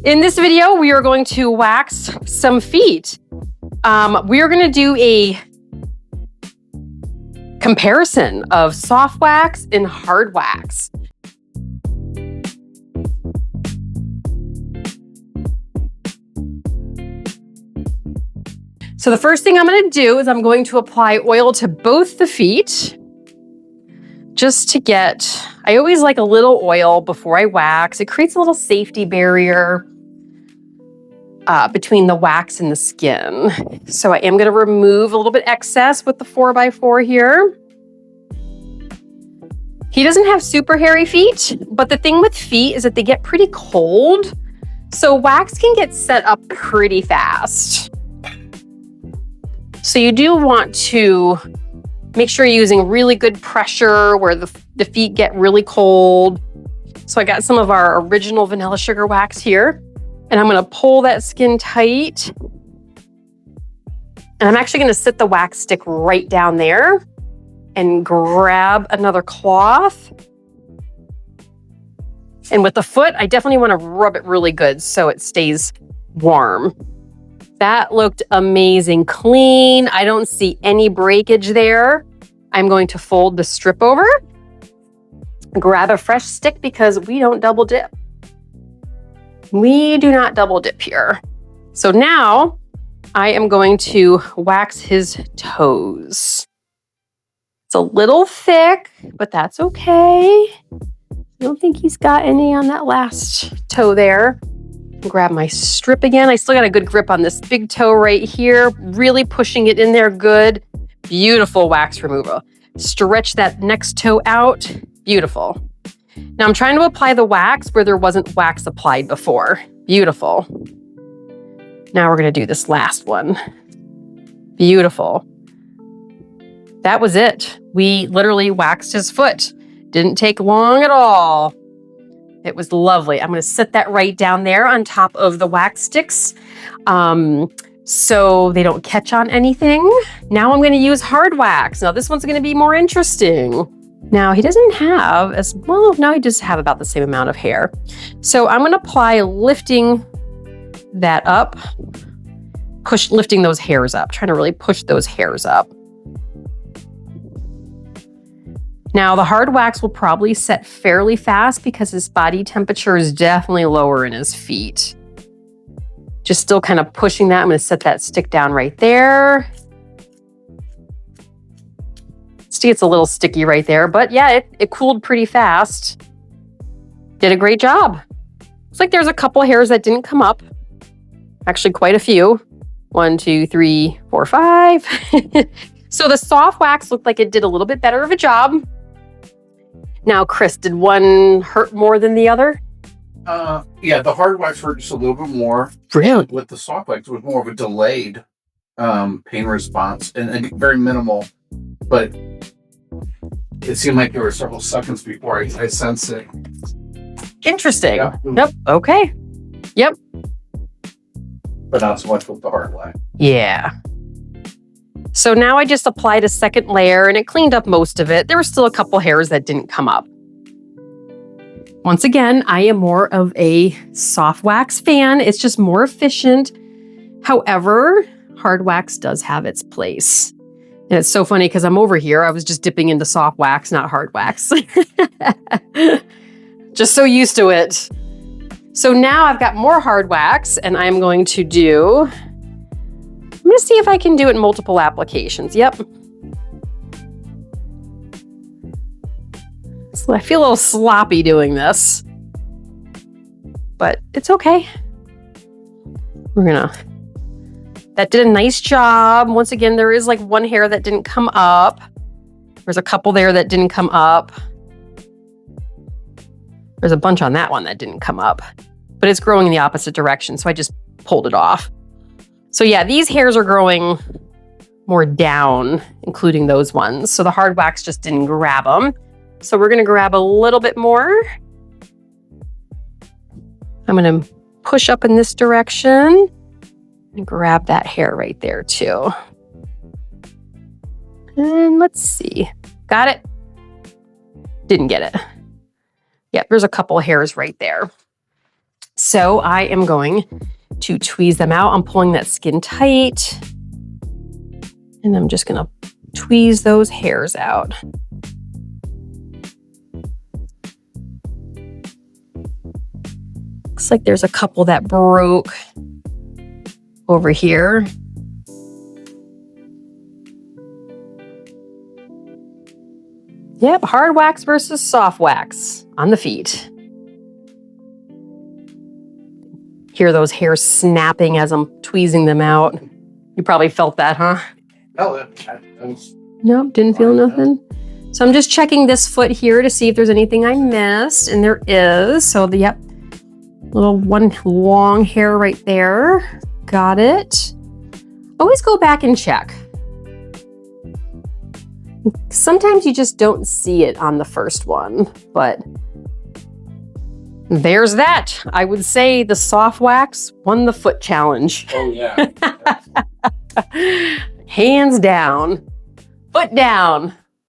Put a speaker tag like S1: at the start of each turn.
S1: In this video, we are going to wax some feet. We are going to do a comparison of soft wax and hard wax. So the first thing I'm going to do is I'm going to apply oil to both the feet just to get, I always like a little oil before I wax. It creates a little safety barrier between the wax and the skin. So I am going to remove a little bit excess with the 4x4 here. He doesn't have super hairy feet, but the thing with feet is that they get pretty cold. So wax can get set up pretty fast. So you do want to make sure you're using really good pressure where the feet get really cold. So I got some of our original vanilla sugar wax here, and I'm gonna pull that skin tight. And I'm actually gonna sit the wax stick right down there and grab another cloth. And with the foot, I definitely wanna rub it really good so it stays warm. That looked amazing, clean. I don't see any breakage there. I'm going to fold the strip over, grab a fresh stick because we don't double dip. We do not double dip here. So now I am going to wax his toes. It's a little thick, but that's okay. I don't think he's got any on that last toe there. Grab my strip again. I still got a good grip on this big toe right here, really pushing it in there good. Beautiful wax removal. Stretch that next toe out. Beautiful. Now I'm trying to apply the wax where there wasn't wax applied before. Beautiful. Now we're going to do this last one. Beautiful. That was it. We literally waxed his foot. Didn't take long at all. It was lovely. I'm going to set that right down there on top of the wax sticks so they don't catch on anything. Now I'm going to use hard wax. Now this one's going to be more interesting. Now he doesn't have as well. Now he does have about the same amount of hair. So I'm going to apply lifting that up, lifting those hairs up, trying to really push those hairs up. Now the hard wax will probably set fairly fast because his body temperature is definitely lower in his feet. Just still kind of pushing that. I'm going to set that stick down right there. See, it's a little sticky right there, but yeah, it cooled pretty fast. Did a great job. Looks like there's a couple hairs that didn't come up. Actually, quite a few. 1, 2, 3, 4, 5. So the soft wax looked like it did a little bit better of a job. Now, Chris, did one hurt more than the other?
S2: Yeah, the hard wax hurt just a little bit more.
S1: Really?
S2: With the soft wax, it was more of a delayed pain response and very minimal. But it seemed like there were several seconds before I sensed it.
S1: Interesting.
S2: Yeah.
S1: Yep. Okay. Yep.
S2: But not so much with the hard wax.
S1: Yeah. So now I just applied a second layer and it cleaned up most of it. There were still a couple hairs that didn't come up. Once again, I am more of a soft wax fan. It's just more efficient. However, hard wax does have its place. And it's so funny because I'm over here. I was just dipping into soft wax, not hard wax. Just so used to it. So now I've got more hard wax and I'm going to do, I'm going to see if I can do it in multiple applications. Yep. So I feel a little sloppy doing this, but it's okay. That did a nice job. Once again, there is like one hair that didn't come up. There's a couple there that didn't come up. There's a bunch on that one that didn't come up, but it's growing in the opposite direction. So I just pulled it off. So yeah, these hairs are growing more down, including those ones. So the hard wax just didn't grab them. So we're gonna grab a little bit more. I'm gonna push up in this direction and grab that hair right there too. And let's see, got it? Didn't get it. Yeah, there's a couple hairs right there. So I am going to tweeze them out. I'm pulling that skin tight. And I'm just gonna tweeze those hairs out. Looks like there's a couple that broke over here. Yep, hard wax versus soft wax on the feet. Hear those hairs snapping as I'm tweezing them out. You probably felt that, huh?
S2: Oh,
S1: Nope, didn't feel nothing. So I'm just checking this foot here to see if there's anything I missed, and there is. So yep, little one long hair right there. Got it. Always go back and check. Sometimes you just don't see it on the first one, but there's that. I would say the soft wax won the foot challenge.
S2: Oh, yeah.
S1: Hands down. Foot down.